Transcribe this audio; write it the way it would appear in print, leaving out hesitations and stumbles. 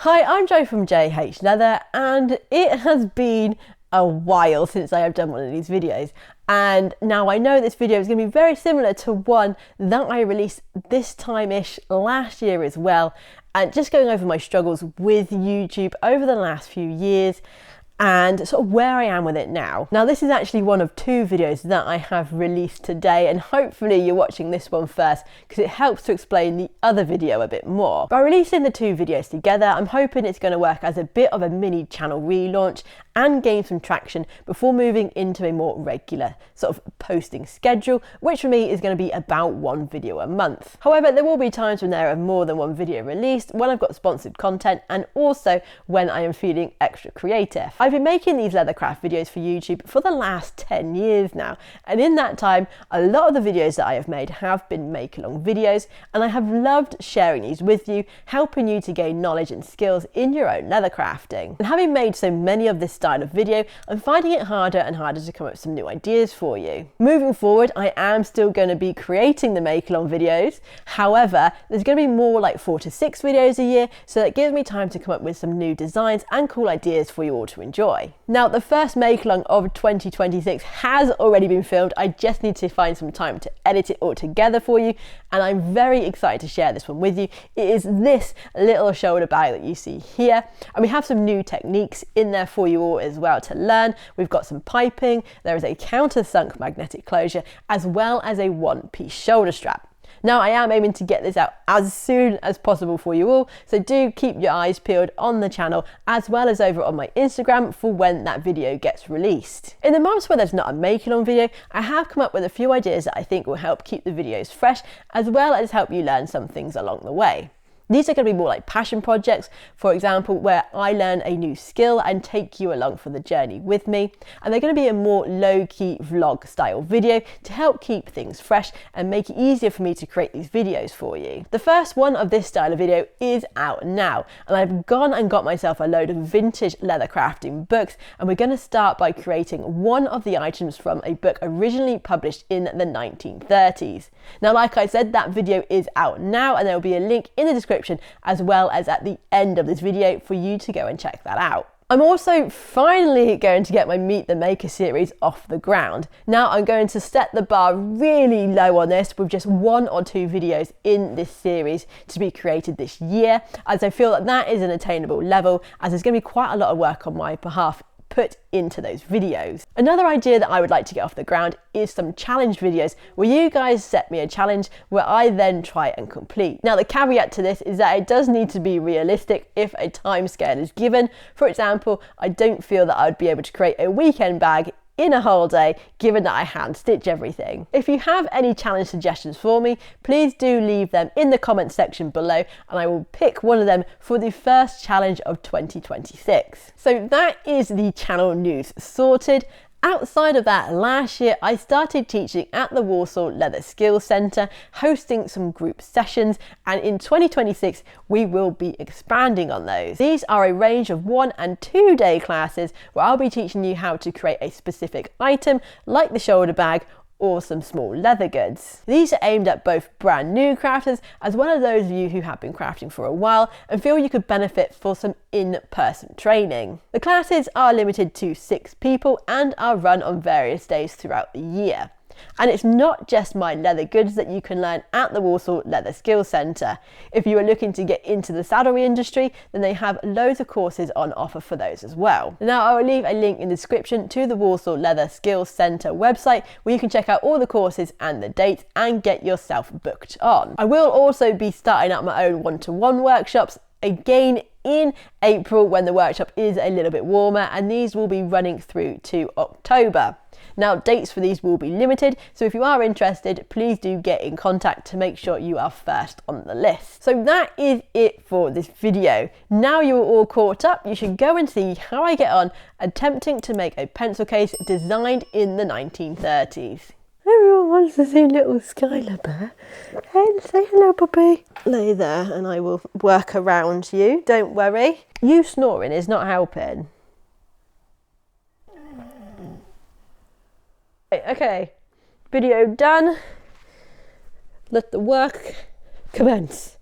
Hi, I'm Jo from J.H.Leather, and it has been a while since I have done one of these videos. And now I know this video is going to be very similar to one that I released this time-ish last year as well. And just going over my struggles with YouTube over the last few years and sort of where I am with it now. Now this is actually one of two videos that I have released today, and hopefully you're watching this one first because it helps to explain the other video a bit more. By releasing the two videos together, I'm hoping it's going to work as a bit of a mini channel relaunch and gain some traction before moving into a more regular sort of posting schedule, which for me is going to be about one video a month. However, there will be times when there are more than one video released, when I've got sponsored content, and also when I am feeling extra creative. I've been making these leathercraft videos for YouTube for the last 10 years now, and in that time a lot of the videos that I have made have been make-along videos, and I have loved sharing these with you, helping you to gain knowledge and skills in your own leather crafting. And having made so many of this style of video, I'm finding it harder and harder to come up with some new ideas for you. Moving forward, I am still going to be creating the make-along videos. However, there's going to be more like 4 to 6 videos a year, so that gives me time to come up with some new designs and cool ideas for you all to enjoy. Now, the first make-along of 2026 has already been filmed. I just need to find some time to edit it all together for you, and I'm very excited to share this one with you. It is this little shoulder bag that you see here, and we have some new techniques in there for you all as well to learn. We've got some piping, there is a countersunk magnetic closure, as well as a one-piece shoulder strap. Now, I am aiming to get this out as soon as possible for you all, so do keep your eyes peeled on the channel as well as over on my Instagram for when that video gets released. In the months where there's not a make-along video, I have come up with a few ideas that I think will help keep the videos fresh, as well as help you learn some things along the way. These are going to be more like passion projects, for example, where I learn a new skill and take you along for the journey with me. And they're going to be a more low-key vlog style video to help keep things fresh and make it easier for me to create these videos for you. The first one of this style of video is out now, and I've gone and got myself a load of vintage leather crafting books, and we're going to start by creating one of the items from a book originally published in the 1930s. Now, like I said, that video is out now, and there will be a link in the description as well as at the end of this video for you to go and check that out. I'm also finally going to get my Meet the Maker series off the ground. Now I'm going to set the bar really low on this with just 1 or 2 videos in this series to be created this year, as I feel that that is an attainable level, as there's going to be quite a lot of work on my behalf put into those videos. Another idea that I would like to get off the ground is some challenge videos where you guys set me a challenge where I then try and complete. Now, the caveat to this is that it does need to be realistic if a time scale is given. For example, I don't feel that I would be able to create a weekend bag in a whole day, given that I hand stitch everything. If you have any challenge suggestions for me, please do leave them in the comments section below, and I will pick one of them for the first challenge of 2026. So that is the channel news sorted. Outside of that, last year I started teaching at the Warsaw Leather Skills Centre, hosting some group sessions, and in 2026 we will be expanding on those. These are a range of 1 and 2 day classes where I'll be teaching you how to create a specific item like the shoulder bag or some small leather goods. These are aimed at both brand new crafters as well as those of you who have been crafting for a while and feel you could benefit for some in-person training. The classes are limited to 6 people and are run on various days throughout the year. And it's not just my leather goods that you can learn at the Warsaw Leather Skills Centre. If you are looking to get into the saddlery industry, then they have loads of courses on offer for those as well. Now, I will leave a link in the description to the Warsaw Leather Skills Centre website where you can check out all the courses and the dates and get yourself booked on. I will also be starting up my own one-to-one workshops again in April when the workshop is a little bit warmer, and these will be running through to October. Now, dates for these will be limited, so if you are interested, please do get in contact to make sure you are first on the list. So that is it for this video. Now you're all caught up, you should go and see how I get on attempting to make a pencil case designed in the 1930s. Everyone wants to see little Skylar Bear. Hey, say hello, puppy. Lay there and I will work around you, don't worry. You snoring is not helping. Okay, video done. Let the work commence.